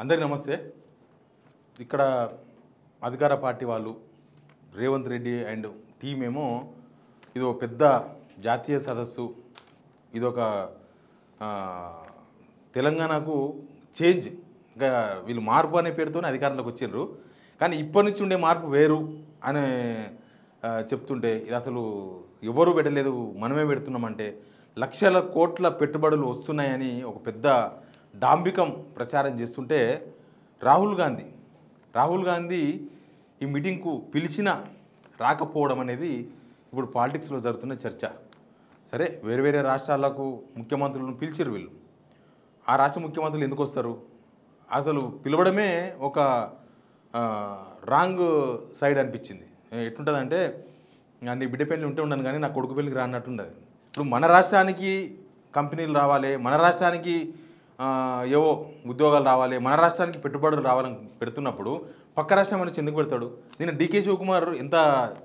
అందరికీ నమస్తే. ఇక్కడ అధికార పార్టీ వాళ్ళు రేవంత్ రెడ్డి అండ్ టీం ఏమో ఇది ఒక పెద్ద జాతీయ సదస్సు, ఇదొక తెలంగాణకు చేంజ్, ఇంకా వీళ్ళు మార్పు అనే పేరుతోనే అధికారంలోకి వచ్చిండ్రు. కానీ ఇప్పటి నుంచి ఉండే మార్పు వేరు అని చెప్తుంటే ఇది అసలు ఎవరు పెట్టలేదు, మనమే పెడుతున్నామంటే లక్షల కోట్ల పెట్టుబడులు వస్తున్నాయని ఒక పెద్ద డాంబికం ప్రచారం చేస్తుంటే రాహుల్ గాంధీ ఈ మీటింగ్కు పిలిచినా రాకపోవడం అనేది ఇప్పుడు పాలిటిక్స్లో జరుగుతున్న చర్చ. సరే, వేరే వేరే రాష్ట్రాలకు ముఖ్యమంత్రులను పిలిచిరు వీళ్ళు. ఆ రాష్ట్ర ముఖ్యమంత్రులు ఎందుకు వస్తారు? అసలు పిలవడమే ఒక రాంగ్ సైడ్ అనిపించింది. ఎట్లుంటుందంటే, నీ బిడ్డ పెళ్ళి ఉంటే ఉండను కానీ నా కొడుకు పెళ్ళికి రానట్టుండదు. ఇప్పుడు మన రాష్ట్రానికి కంపెనీలు రావాలి, మన రాష్ట్రానికి ఏవో ఉద్యోగాలు రావాలి, మన రాష్ట్రానికి పెట్టుబడులు రావాలని పెడుతున్నప్పుడు పక్క రాష్ట్రం నుంచి ఎందుకు పెడతాడు? నేను డీకే శివకుమార్ ఎంత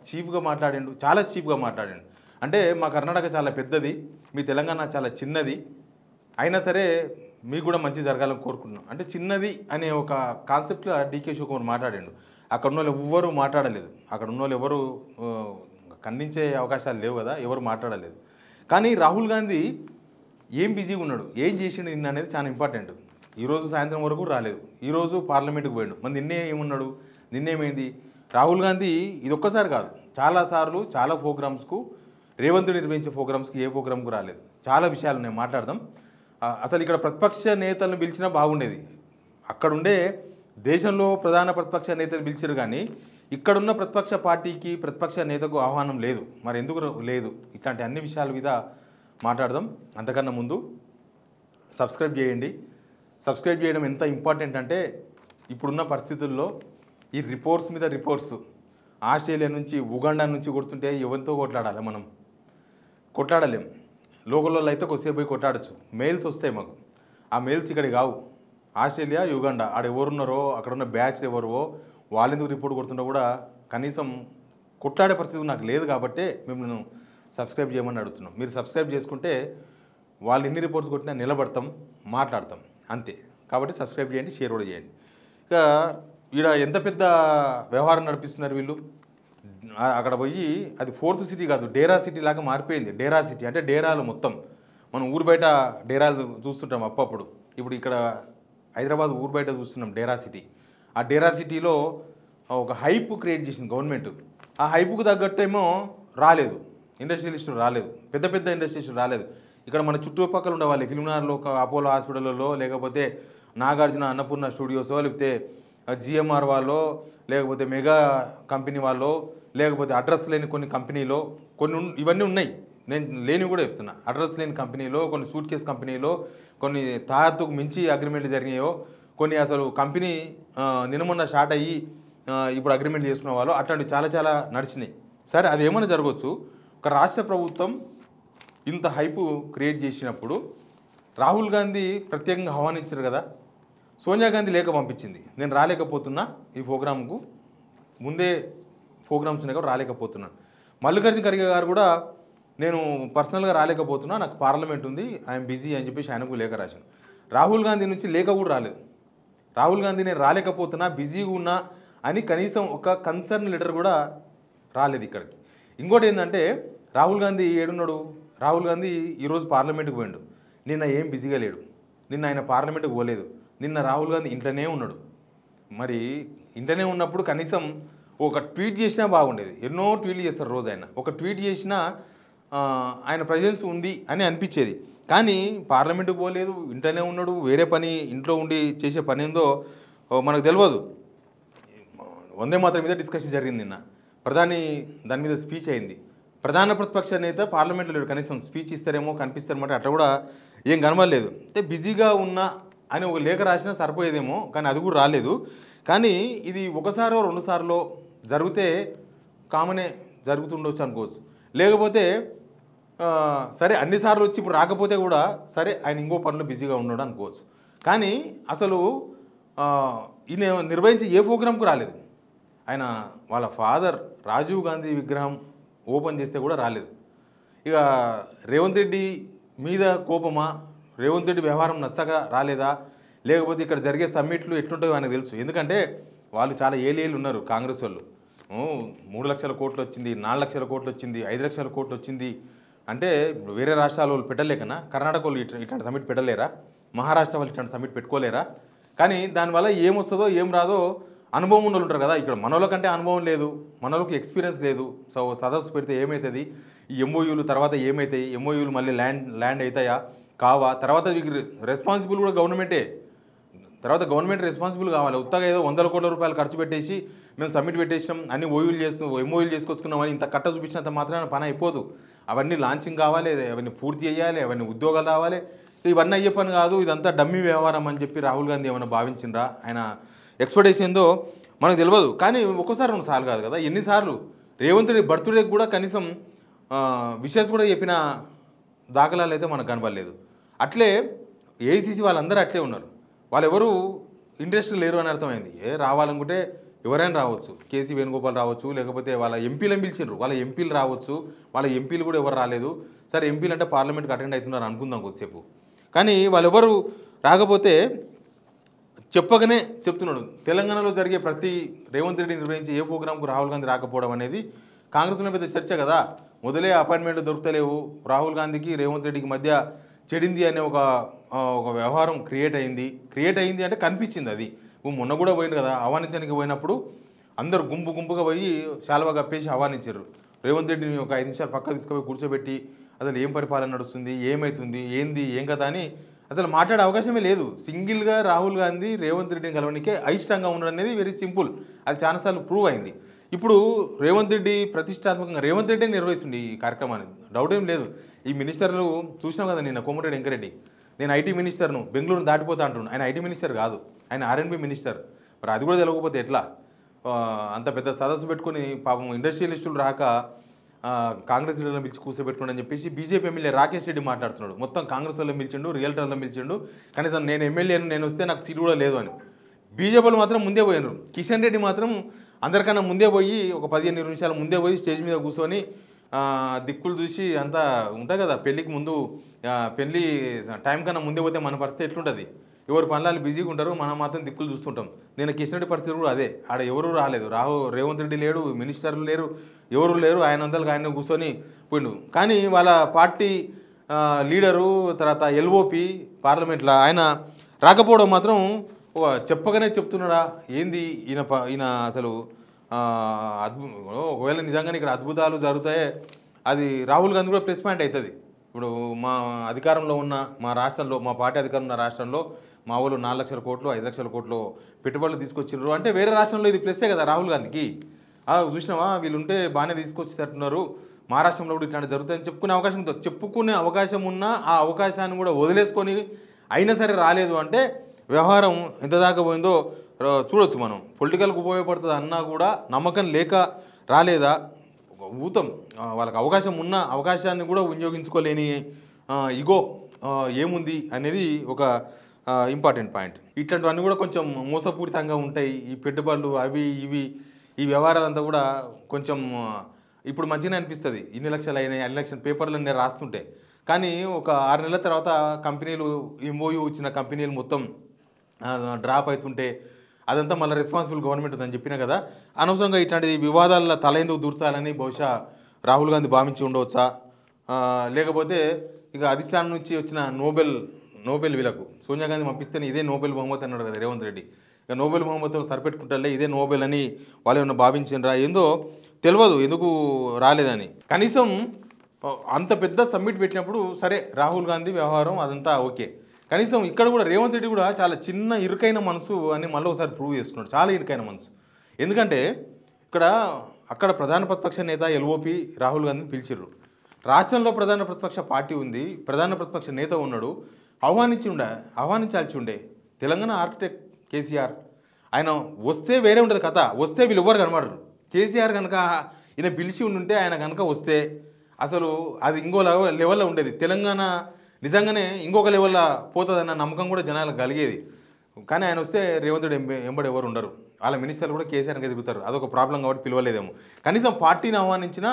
చీప్గా మాట్లాడిండు, చాలా చీప్గా మాట్లాడిండు. అంటే మా కర్ణాటక చాలా పెద్దది, మీ తెలంగాణ చాలా చిన్నది, అయినా సరే మీకు కూడా మంచి జరగాలని కోరుకుంటున్నాం అంటే చిన్నది అనే ఒక కాన్సెప్ట్లో డీకే శివకుమార్ మాట్లాడిండు. అక్కడ ఉన్న వాళ్ళు ఎవ్వరూ మాట్లాడలేదు, అక్కడ ఉన్న వాళ్ళు ఎవరు ఖండించే అవకాశాలు లేవు కదా, ఎవరు మాట్లాడలేదు. కానీ రాహుల్ గాంధీ ఏం బిజీగా ఉన్నాడు, ఏం చేసిండు నిన్న అనేది చాలా ఇంపార్టెంట్. ఈరోజు సాయంత్రం వరకు రాలేదు, ఈరోజు పార్లమెంట్కి పోయాడు. మరి నిన్నే ఏమున్నాడు, నిన్నేమైంది? రాహుల్ గాంధీ ఇది ఒక్కసారి కాదు, చాలాసార్లు చాలా ప్రోగ్రామ్స్కు, రేవంత్ నిర్వహించే ప్రోగ్రామ్స్కి ఏ ప్రోగ్రామ్కు రాలేదు. చాలా విషయాలు నేను మాట్లాడదాం. అసలు ఇక్కడ ప్రతిపక్ష నేతలను పిలిచినా బాగుండేది. అక్కడుండే దేశంలో ప్రధాన ప్రతిపక్ష నేతలు పిలిచారు, కానీ ఇక్కడున్న ప్రతిపక్ష పార్టీకి ప్రతిపక్ష నేతకు ఆహ్వానం లేదు. మరి ఎందుకు లేదు? ఇట్లాంటి అన్ని విషయాల మీద మాట్లాడదాం. అంతకన్నా ముందు సబ్స్క్రైబ్ చేయండి. సబ్స్క్రైబ్ చేయడం ఎంత ఇంపార్టెంట్ అంటే, ఇప్పుడున్న పరిస్థితుల్లో ఈ రిపోర్ట్స్ మీద రిపోర్ట్స్ ఆస్ట్రేలియా నుంచి, ఉగాండా నుంచి కొడుతుంటే ఎవరితో కొట్లాడాలి? మనం కొట్లాడలేం. లోకల్లో అయితే కొద్దిసేపు పోయి కొట్లాడచ్చు, మెయిల్స్ వస్తాయి మాకు. ఆ మెయిల్స్ ఇక్కడ కావు. ఆస్ట్రేలియా, యుగాండా ఆడ ఎవరున్నారో, అక్కడ ఉన్న బ్యాచ్లు ఎవరో వాళ్ళు ఎందుకు రిపోర్ట్ కొడుతుంటో కూడా కనీసం కొట్లాడే పరిస్థితి నాకు లేదు. కాబట్టే మిమ్మల్ని సబ్స్క్రైబ్ చేయమని అడుగుతున్నాం. మీరు సబ్స్క్రైబ్ చేసుకుంటే వాళ్ళు ఎన్ని రిపోర్ట్స్ కొట్టినా నిలబడతాం, మాట్లాడతాం, అంతే. కాబట్టి సబ్స్క్రైబ్ చేయండి, షేర్ కూడా చేయండి. ఇక ఈడ ఎంత పెద్ద వ్యవహారం నడిపిస్తున్నారు వీళ్ళు. అక్కడ పోయి అది ఫోర్త్ సిటీ కాదు, డేరా సిటీ లాగా మారిపోయింది. డేరా సిటీ అంటే డేరాలు మొత్తం. మనం ఊరు బయట డేరాలు చూస్తుంటాం అప్పుడప్పుడు. ఇప్పుడు ఇక్కడ హైదరాబాద్ ఊరు బయట చూస్తున్నాం డేరా సిటీ. ఆ డేరా సిటీలో ఒక హైప్ క్రియేట్ చేసింది గవర్నమెంట్. ఆ హైప్కు తగ్గట్టేమో రాలేదు, ఇండస్ట్రియలిస్టులు రాలేదు, పెద్ద పెద్ద ఇండస్ట్రియలిస్టులు రాలేదు. ఇక్కడ మన చుట్టుపక్కల ఉండేవాళ్ళు ఫిల్మ్నార్లో, అపోలో హాస్పిటల్లో, లేకపోతే నాగార్జున అన్నపూర్ణ స్టూడియోసో, లేకపోతే జిఎంఆర్ వాళ్ళు, లేకపోతే మెగా కంపెనీ వాళ్ళు, లేకపోతే అడ్రస్ లేని కొన్ని కంపెనీలో కొన్ని ఇవన్నీ ఉన్నాయి. నేను లేనివి కూడా చెప్తున్నా. అడ్రస్ లేని కంపెనీలో, కొన్ని సూట్ కేస్ కంపెనీలో, కొన్ని తాహత్తుకు మించి అగ్రిమెంట్లు జరిగినాయో, కొన్ని అసలు కంపెనీ నిన్నమొన్న స్టార్ట్ అయ్యి ఇప్పుడు అగ్రిమెంట్ చేసుకున్న వాళ్ళు, అట్లాంటివి చాలా చాలా నడిచినాయి. సరే, అది ఏమైనా జరగవచ్చు. ఒక రాష్ట్ర ప్రభుత్వం ఇంత హైపు క్రియేట్ చేసినప్పుడు రాహుల్ గాంధీ ప్రత్యేకంగా ఆహ్వానించారు కదా. సోనియా గాంధీ లేఖ పంపించింది, నేను రాలేకపోతున్నా ఈ ప్రోగ్రాంకు, ముందే ప్రోగ్రామ్స్ ఉన్నాయి కూడా రాలేకపోతున్నాను. మల్లికార్జున ఖర్గే గారు కూడా నేను పర్సనల్గా రాలేకపోతున్నా, నాకు పార్లమెంట్ ఉంది, ఐఎమ్ బిజీ అని చెప్పేసి ఆయనకు లేఖ రాశాను. రాహుల్ గాంధీ నుంచి లేఖ కూడా రాలేదు. రాహుల్ గాంధీ నేను రాలేకపోతున్నా, బిజీగా ఉన్నా అని కనీసం ఒక కన్సర్న్ లెటర్ కూడా రాలేదు ఇక్కడికి. ఇంకోటి ఏంటంటే, రాహుల్ గాంధీ ఏడున్నాడు? రాహుల్ గాంధీ ఈరోజు పార్లమెంట్కి పోయాడు, నిన్న ఏం బిజీగా లేడు, నిన్న ఆయన పార్లమెంట్కి పోలేదు, నిన్న రాహుల్ గాంధీ ఇంట్లోనే ఉన్నాడు. మరి ఇంట్లోనే ఉన్నప్పుడు కనీసం ఒక ట్వీట్ చేసినా బాగుండేది. ఎన్నో ట్వీట్లు చేస్తారు రోజు ఆయన, ఒక ట్వీట్ చేసినా ఆయన ప్రజెన్స్ ఉంది అని అనిపించేది. కానీ పార్లమెంట్కి పోలేదు, ఇంట్లోనే ఉన్నాడు, వేరే పని ఇంట్లో ఉండి చేసే పని ఏందో మనకు తెలియదు. వందే మాత్రం మీద డిస్కషన్ జరిగింది నిన్న, ప్రధాని దాని మీద స్పీచ్ అయింది. ప్రధాన ప్రతిపక్ష నేత పార్లమెంట్లో లేడు, కనీసం స్పీచ్ ఇస్తారేమో కనిపిస్తారన్నమాట, అట్లా కూడా ఏం కనబడలేదు. అంటే బిజీగా ఉన్నా అని ఒక లేఖ రాసినా సరిపోయేదేమో, కానీ అది కూడా రాలేదు. కానీ ఇది ఒకసారో రెండుసార్లో జరిగితే కామనే జరుగుతుండొచ్చు అనుకోవచ్చు. లేకపోతే సరే అన్నిసార్లు వచ్చి ఇప్పుడు రాకపోతే కూడా సరే ఆయన ఇంకో పనులు బిజీగా ఉన్నాడు అనుకోవచ్చు. కానీ అసలు ఈయన నిర్వహించి ఏ ప్రోగ్రాంకు రాలేదు. ఆయన వాళ్ళ ఫాదర్ రాజీవ్ గాంధీ విగ్రహం ఓపెన్ చేస్తే కూడా రాలేదు. ఇక రేవంత్ రెడ్డి మీద కోపమా, రేవంత్ రెడ్డి వ్యవహారం నచ్చక రాలేదా, లేకపోతే ఇక్కడ జరిగే సమ్మిట్లు ఎట్లుంటాయో ఆయనకు తెలుసు. ఎందుకంటే వాళ్ళు చాలా ఏళ్ళు ఉన్నారు కాంగ్రెస్ వాళ్ళు. 3 లక్షల కోట్లు వచ్చింది, 4 లక్షల కోట్లు వచ్చింది, 5 లక్షల కోట్లు వచ్చింది అంటే వేరే రాష్ట్రాల వాళ్ళు పెట్టలేకనా? కర్ణాటక వాళ్ళు ఇట్లాంటి సమ్మిట్ పెట్టలేరా? మహారాష్ట్ర వాళ్ళు ఇట్లాంటి సమ్మిట్ పెట్టుకోలేరా? కానీ దానివల్ల ఏమొస్తుందో ఏం రాదో అనుభవం ఉన్న వాళ్ళు ఉంటారు కదా. ఇక్కడ మనోళ్ళకంటే అనుభవం లేదు, మనోళ్ళకి ఎక్స్పీరియన్స్ లేదు. సో సదస్సు పెడితే ఏమవుతుంది, ఈ ఎంఓయూలు తర్వాత ఏమవుతాయి, ఎంఓయూలు మళ్ళీ ల్యాండ్ అవుతాయా కావా, తర్వాత రెస్పాన్సిబుల్ కూడా గవర్నమెంటే. తర్వాత గవర్నమెంట్ రెస్పాన్సిబుల్ కావాలి. ఉత్తగా ఏదో 100 కోట్ల రూపాయలు ఖర్చు పెట్టేసి మేము సబ్మిట్ పెట్టేసాం అన్ని ఎంఓయూలు చేసుకొచ్చుకున్నామని ఇంత కట్ట చూపించినంత మాత్రాన పని అయిపోదు. అవన్నీ లాంచింగ్ కావాలి, అవన్నీ పూర్తి చేయాలి, అవన్నీ ఉద్యోగాలు రావాలి. ఇవన్నీ అయ్యే పని కాదు, ఇదంతా డమ్మీ వ్యవహారం అని చెప్పి రాహుల్ గాంధీ ఏమైనా భావించిండ్రా? ఆయన ఎక్స్పెక్టేషన్ ఏందో మనకు తెలియదు. కానీ ఒక్కోసారి 2 సార్లు కాదు కదా, ఎన్నిసార్లు రేవంత్ రెడ్డి బర్త్డేకి కూడా కనీసం విషెస్ కూడా చెప్పిన దాఖలాలు అయితే మనకు కనబడలేదు. అట్లే ఏఐసీసీ వాళ్ళందరూ అట్లే ఉన్నారు. వాళ్ళు ఎవరు ఇంట్రెస్ట్ లేరు అని అర్థమైంది. రావాలనుకుంటే ఎవరైనా రావచ్చు, కేసీ వేణుగోపాల్ రావచ్చు, లేకపోతే వాళ్ళ ఎంపీలను పిలిచిండ్రు, వాళ్ళ ఎంపీలు రావచ్చు. వాళ్ళ ఎంపీలు కూడా ఎవరు రాలేదు. సరే ఎంపీలు అంటే పార్లమెంట్కి అటెండ్ అవుతున్నారు అనుకుందాం కొద్దిసేపు. కానీ వాళ్ళెవరు రాకపోతే చెప్పగానే చెప్తున్నాడు. తెలంగాణలో జరిగే ప్రతి రేవంత్ రెడ్డి నిర్వహించే ఏ ప్రోగ్రాంకు రాహుల్ గాంధీ రాకపోవడం అనేది కాంగ్రెస్లో పెద్ద చర్చ కదా. మొదలే అపాయింట్మెంట్లు దొరుకుతలేవు, రాహుల్ గాంధీకి రేవంత్ రెడ్డికి మధ్య చెడింది అనే ఒక వ్యవహారం క్రియేట్ అయింది అంటే కనిపించింది. అది మొన్న కూడా పోయింది కదా, ఆహ్వానించడానికి పోయినప్పుడు అందరు గుంపుగా పోయి శాలువా కప్పేసి ఆహ్వానించారు. రేవంత్ రెడ్డిని ఒక 5 నిమిషాలు పక్క తీసుకుపోయి కూర్చోబెట్టి అసలు ఏం పరిపాలన నడుస్తుంది, ఏమవుతుంది, ఏం కదా అని అసలు మాట్లాడే అవకాశమే లేదు. సింగిల్గా రాహుల్ గాంధీ రేవంత్ రెడ్డిని కలవడానికే అయిష్టంగా ఉండడం అనేది వెరీ సింపుల్. అది చాలాసార్లు ప్రూవ్ అయింది. ఇప్పుడు రేవంత్ రెడ్డి ప్రతిష్టాత్మకంగా రేవంత్ రెడ్డి నిర్వహిస్తుంది ఈ కార్యక్రమాన్ని, డౌట్ ఏం లేదు. ఈ మినిస్టర్లు చూసినాం కదా నిన్న, కోమటిరెడ్డి వెంకరెడ్డి నేను ఐటీ మినిస్టర్ను బెంగళూరును దాటిపోతా అంటున్నాను. ఆయన ఐటీ మినిస్టర్ కాదు, ఆయన R&B మినిస్టర్. మరి అది కూడా తెలియకపోతే ఎట్లా? అంత పెద్ద సదస్సు పెట్టుకుని పాపం ఇండస్ట్రియలిస్టులు రాక కాంగ్రెస్ లీడర్లను పిలిచి కూర్చోబెట్టుకోండి అని చెప్పేసి బీజేపీ ఎమ్మెల్యే రాకేష్ రెడ్డి మాట్లాడుతున్నాడు. మొత్తం కాంగ్రెస్ వాళ్ళని పిలిచిండు, రియల్టర్లను పిలిచిండు, కనీసం నేను ఎమ్మెల్యేను, నేను వస్తే నాకు సీట్ కూడా లేదు అని. బీజేపీలు మాత్రం ముందే పోయినారు. కిషన్ రెడ్డి మాత్రం అందరికన్నా ముందే పోయి ఒక 15-20 నిమిషాల ముందే పోయి స్టేజ్ మీద కూర్చొని దిక్కులు చూసి అంతా ఉంటుంది కదా, పెళ్ళికి ముందు పెళ్ళి టైం కన్నా ముందే పోతే మన పరిస్థితి ఎట్లుంటుంది? ఎవరు పనులు బిజీగా ఉంటారు, మనం మాత్రం దిక్కులు చూస్తుంటాం. నేను కిషన్ రెడ్డి పరిస్థితి కూడా అదే. ఆడ ఎవరు రాలేదు, రేవంత్ రెడ్డి లేడు, మినిస్టర్లు లేరు, ఎవరు లేరు. ఆయన ఆయన కూర్చొని పోయిండు. కానీ వాళ్ళ పార్టీ లీడరు తర్వాత LOP పార్లమెంట్లో ఆయన రాకపోవడం మాత్రం చెప్పగానే చెప్తున్నాడా ఏంది ఈయన అసలు ఒకవేళ నిజంగానే ఇక్కడ అద్భుతాలు జరుగుతాయే అది రాహుల్ గాంధీ కూడా ప్లస్ పాయింట్ అవుతుంది. ఇప్పుడు మా అధికారంలో ఉన్న మా రాష్ట్రంలో, మా పార్టీ అధికారం ఉన్న రాష్ట్రంలో మా వాళ్ళు 4 లక్షల కోట్లు 5 లక్షల కోట్లు పెట్టుబడులు తీసుకొచ్చిర్రు అంటే వేరే రాష్ట్రంలో ఇది ప్లస్సే కదా రాహుల్ గాంధీకి. చూసినావా వీళ్ళుంటే బాగానే తీసుకొచ్చేటట్టున్నారు, మహారాష్ట్రంలో కూడా ఇట్లాంటి జరుగుతాయని చెప్పుకునే అవకాశం ఉన్నా ఆ అవకాశాన్ని కూడా వదిలేసుకొని అయినా సరే రాలేదు అంటే వ్యవహారం ఎంత దాకా పోయిందో చూడొచ్చు మనం. పొలిటికల్కి ఉపయోగపడుతుంది అన్నా కూడా నమ్మకం లేక రాలేదా, ఊతం వాళ్ళకి అవకాశం ఉన్న అవకాశాన్ని కూడా వినియోగించుకోలేని ఇగో ఏముంది అనేది ఒక ఇంపార్టెంట్ పాయింట్. ఇట్లాంటివన్నీ కూడా కొంచెం మోసపూరితంగా ఉంటాయి. ఈ పెట్టుబడులు అవి ఇవి ఈ వ్యవహారాలంతా కూడా కొంచెం ఇప్పుడు మంచిగా అనిపిస్తుంది. ఇన్ని లక్షలు అయినాయి, 2 లక్షల పేపర్లు నేను రాస్తుంటే. కానీ ఒక 6 నెలల తర్వాత కంపెనీలు MOU ఇచ్చిన కంపెనీలు మొత్తం డ్రాప్ అవుతుంటే అదంతా మళ్ళీ రెస్పాన్సిబుల్ గవర్నమెంట్ ఉందని చెప్పినా కదా. అనవసరంగా ఇట్లాంటి వివాదాల్లో తలెందుకు దూర్చాలని బహుశా రాహుల్ గాంధీ భావించి ఉండవచ్చా, లేకపోతే ఇక అధిష్టానం నుంచి వచ్చిన నోబెల్ వీళ్ళకు సోనియా గాంధీ పంపిస్తేనే ఇదే నోబెల్ బహుమతి అన్నాడు కదా రేవంత్ రెడ్డి. ఇక నోబెల్ బహుమతితో సరిపెట్టుకుంటారులే, ఇదే నోబెల్ అని వాళ్ళు ఏమన్నా భావించిండ్రా ఏందో తెలియదు ఎందుకు రాలేదని. కనీసం అంత పెద్ద సమ్మిట్ పెట్టినప్పుడు సరే రాహుల్ గాంధీ వ్యవహారం అదంతా ఓకే, కనీసం ఇక్కడ కూడా రేవంత్ రెడ్డి కూడా చాలా చిన్న ఇరుకైన మనసు అని మళ్ళీ ఒకసారి ప్రూవ్ చేసుకున్నాడు. చాలా ఇరుకైన మనసు. ఎందుకంటే అక్కడ ప్రధాన ప్రతిపక్ష నేత LOP రాహుల్ గాంధీని పిలిచిర్రు. రాష్ట్రంలో ప్రధాన ప్రతిపక్ష పార్టీ ఉంది, ప్రధాన ప్రతిపక్ష నేత ఉన్నాడు, ఆహ్వానించాల్సి ఉండే. తెలంగాణ ఆర్కిటెక్ట్ కేసీఆర్, ఆయన వస్తే వేరే ఉంటుంది కథ. వస్తే వీళ్ళు ఎవ్వరు కనబడరు. కేసీఆర్ కనుక ఈయన పిలిచి ఉండుంటే ఆయన కనుక వస్తే అసలు అది ఇంకో లెవెల్లో ఉండేది. తెలంగాణ నిజంగానే ఇంకొక లెవెల్లో పోతుందన్న నమ్మకం కూడా జనాలకు కలిగేది. కానీ ఆయన వస్తే రేవంత్ రెడ్డి ఎంబడి ఎవరు ఉండరు, వాళ్ళ మినిస్టర్లు కూడా కేసీఆర్కి ఎదుగుతారు. అదొక ప్రాబ్లం కాబట్టి పిలవలేదేమో. కనీసం పార్టీని ఆహ్వానించిన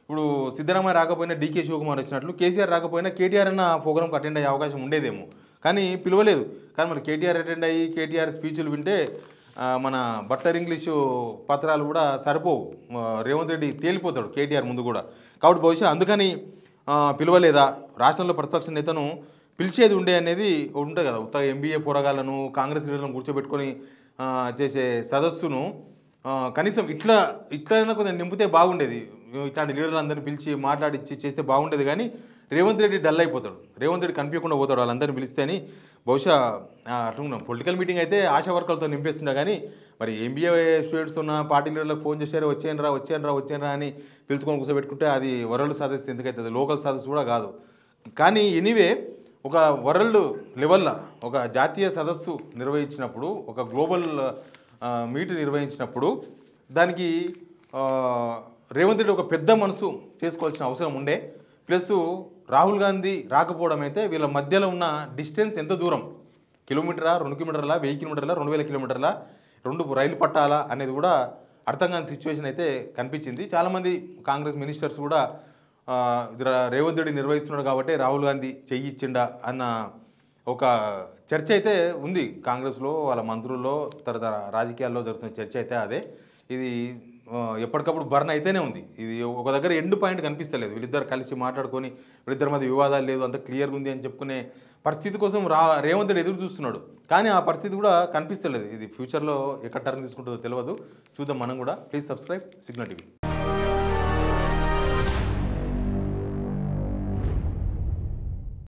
ఇప్పుడు సిద్ధరామయ్య రాకపోయినా DK శివకుమార్ వచ్చినట్లు కేసీఆర్ రాకపోయినా KTR అన్న ప్రోగ్రామ్కి అటెండ్ అయ్యే అవకాశం ఉండేదేమో. కానీ పిలవలేదు. కానీ మరి కేటీఆర్ అటెండ్ అయ్యి కేటీఆర్ స్పీచ్లు వింటే మన బట్టర్ ఇంగ్లీషు పత్రాలు కూడా సరిపోవు. రేవంత్ రెడ్డి తేలిపోతాడు కేటీఆర్ ముందు కూడా. కాబట్టి బహుశా అందుకని పిలవలేదా, రాష్ట్రంలో ప్రతిపక్ష నేతను పిలిచేది ఉండే అనేది ఉంటుంది కదా. ఉత్తగా ఎంబీఏ పోరగాళ్ళను కాంగ్రెస్ లీడర్లను కూర్చోబెట్టుకొని చేసే సదస్సును కనీసం ఇట్లైనా కొంచెం నింపితే బాగుండేది. ఇట్లాంటి లీడర్లందరినీ పిలిచి మాట్లాడించి చేస్తే బాగుండేది. కానీ రేవంత్ రెడ్డి డల్ అయిపోతాడు, రేవంత్ రెడ్డి కనిపించకుండా పోతాడు వాళ్ళందరినీ పిలిస్తే అని. బహుశా అట్లా పొలిటికల్ మీటింగ్ అయితే ఆశా వర్కర్లతో నింపేస్తుండే. కానీ మరి ఎంబీఏ స్టూడెంట్స్ ఉన్న పార్టీ లీడర్లకు ఫోన్ చేశారు, వచ్చేయనరా అని పిలుచుకొని కూర్చోబెట్టుకుంటే అది వరల్డ్ సదస్సు ఎందుకైతుంది, లోకల్ సదస్సు కూడా కాదు. కానీ ఎనీవే ఒక వరల్డ్ లెవెల్లో ఒక జాతీయ సదస్సు నిర్వహించినప్పుడు, ఒక గ్లోబల్ మీట్ నిర్వహించినప్పుడు దానికి రేవంత్ రెడ్డి ఒక పెద్ద మనసు చేసుకోవాల్సిన అవసరం ఉండే. ప్లస్ రాహుల్ గాంధీ రాకపోవడం అయితే వీళ్ళ మధ్యలో ఉన్న డిస్టెన్స్ ఎంత దూరం, కిలోమీటరా, 2 కిలోమీటర్ల, 1000 కిలోమీటర్ల, 2000 కిలోమీటర్ల, 2 రైలు పట్టాలా అనేది కూడా అర్థం కాని సిచ్యువేషన్ అయితే కనిపించింది. చాలామంది కాంగ్రెస్ మినిస్టర్స్ కూడా రేవంత్ రెడ్డి నిర్వహిస్తున్నాడు కాబట్టి రాహుల్ గాంధీ చెయ్యి ఇచ్చిండా అన్న ఒక చర్చ అయితే ఉంది కాంగ్రెస్లో, వాళ్ళ మంత్రుల్లో, తర్వాత రాజకీయాల్లో జరుగుతున్న చర్చ అయితే అదే. ఇది ఎప్పటికప్పుడు బర్న్ అయితేనే ఉంది. ఇది ఒక దగ్గర ఎండ్ పాయింట్ కనిపిస్తలేదు. వీళ్ళిద్దరు కలిసి మాట్లాడుకొని వీళ్ళిద్దరి మధ్య వివాదాలు లేదు, అంత క్లియర్గా ఉంది అని చెప్పుకునే పరిస్థితి కోసం రేవంత్ రెడ్డి ఎదురు చూస్తున్నాడు. కానీ ఆ పరిస్థితి కూడా కనిపిస్తలేదు. ఇది ఫ్యూచర్లో ఎక్కడ టర్న్ తీసుకుంటుందో తెలియదు. చూద్దాం మనం కూడా. Please subscribe signal TV.